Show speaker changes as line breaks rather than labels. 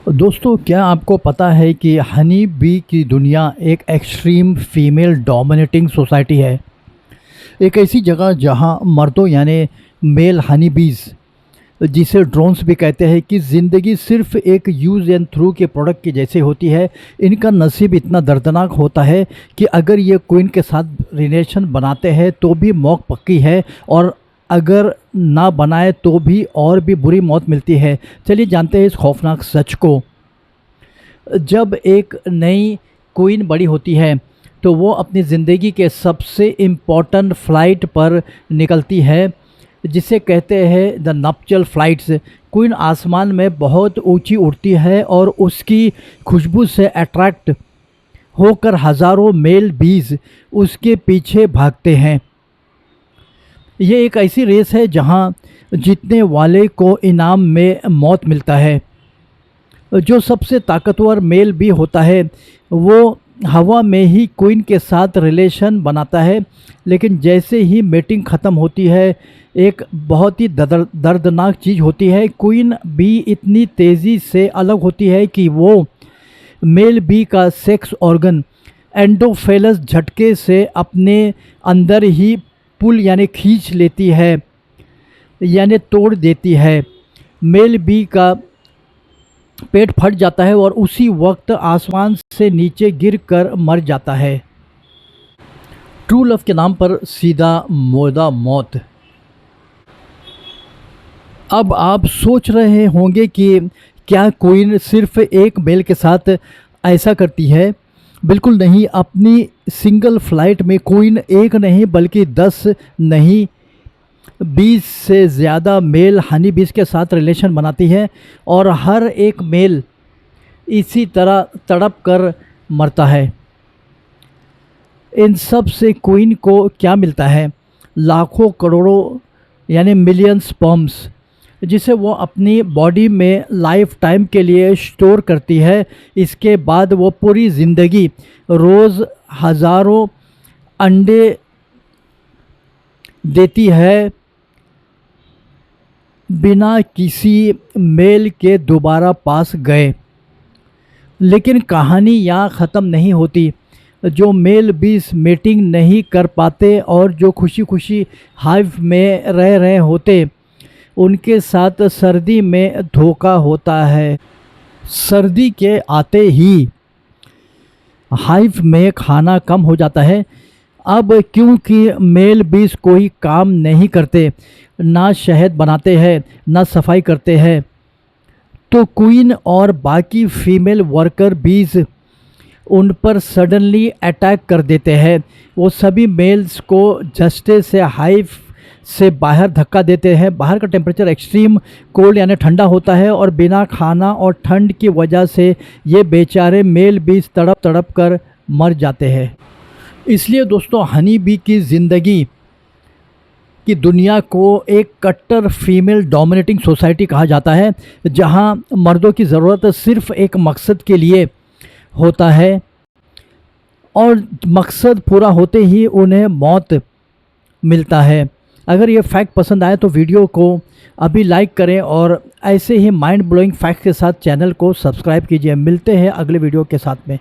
दोस्तों, क्या आपको पता है कि हनी बी की दुनिया एक एक्सट्रीम फीमेल डोमिनेटिंग सोसाइटी है। एक ऐसी जगह जहां मर्दों यानी मेल हनी बीज, जिसे ड्रोन्स भी कहते हैं, कि ज़िंदगी सिर्फ एक यूज़ एंड थ्रू के प्रोडक्ट की जैसे होती है। इनका नसीब इतना दर्दनाक होता है कि अगर ये क्वीन के साथ रिलेशन बनाते हैं तो भी मौत पक्की है, और अगर ना बनाए तो भी और भी बुरी मौत मिलती है। चलिए जानते हैं इस खौफनाक सच को। जब एक नई क्वीन बड़ी होती है तो वो अपनी ज़िंदगी के सबसे इम्पोर्टेंट फ़्लाइट पर निकलती है, जिसे कहते हैं द नप्चल फ़्लाइट्स। क्वीन आसमान में बहुत ऊंची उड़ती है और उसकी खुशबू से अट्रैक्ट होकर हज़ारों मेल बीज उसके पीछे भागते हैं। ये एक ऐसी रेस है जहां जीतने वाले को इनाम में मौत मिलता है। जो सबसे ताकतवर मेल भी होता है वो हवा में ही क्वीन के साथ रिलेशन बनाता है, लेकिन जैसे ही मीटिंग ख़त्म होती है एक बहुत ही दर्दनाक चीज़ होती है। क्वीन बी इतनी तेज़ी से अलग होती है कि वो मेल बी का सेक्स ऑर्गन एंडोफेलस झटके से अपने अंदर ही पुल यानी खींच लेती है, यानी तोड़ देती है। मेल बी का पेट फट जाता है और उसी वक्त आसमान से नीचे गिरकर मर जाता है। ट्रू लव के नाम पर सीधा मोदा मौत। अब आप सोच रहे होंगे कि क्या क्वीन सिर्फ एक मेल के साथ ऐसा करती है? बिल्कुल नहीं। अपनी सिंगल फ्लाइट में क्वीन एक नहीं बल्कि 10 नहीं 20 से ज़्यादा मेल हनी बीज के साथ रिलेशन बनाती है, और हर एक मेल इसी तरह तड़प कर मरता है। इन सब से क्वीन को क्या मिलता है? लाखों करोड़ों यानी मिलियंस स्पर्म्स, जिसे वो अपनी बॉडी में लाइफ टाइम के लिए स्टोर करती है। इसके बाद वो पूरी ज़िंदगी रोज़ हज़ारों अंडे देती है बिना किसी मेल के दोबारा पास गए। लेकिन कहानी यहाँ ख़त्म नहीं होती। जो मेल बीस मीटिंग नहीं कर पाते और जो खुशी खुशी हाइव में रह रहे होते, उनके साथ सर्दी में धोखा होता है। सर्दी के आते ही हाइव में खाना कम हो जाता है। अब क्योंकि मेल बीज कोई काम नहीं करते, ना शहद बनाते हैं ना सफाई करते हैं, तो क्वीन और बाकी फीमेल वर्कर बीज उन पर सडनली अटैक कर देते हैं। वो सभी मेल्स को झटके से हाइव से बाहर धक्का देते हैं। बाहर का टेम्परेचर एक्सट्रीम कोल्ड यानी ठंडा होता है, और बिना खाना और ठंड की वजह से ये बेचारे मेल बीज तड़प तड़प कर मर जाते हैं। इसलिए दोस्तों, हनी बी की ज़िंदगी की दुनिया को एक कट्टर फीमेल डोमिनेटिंग सोसाइटी कहा जाता है, जहां मर्दों की ज़रूरत सिर्फ एक मकसद के लिए होता है, और मकसद पूरा होते ही उन्हें मौत मिलता है। अगर ये फैक्ट पसंद आए तो वीडियो को अभी लाइक करें, और ऐसे ही माइंड ब्लोइंग फैक्ट के साथ चैनल को सब्सक्राइब कीजिए। मिलते हैं अगले वीडियो के साथ में।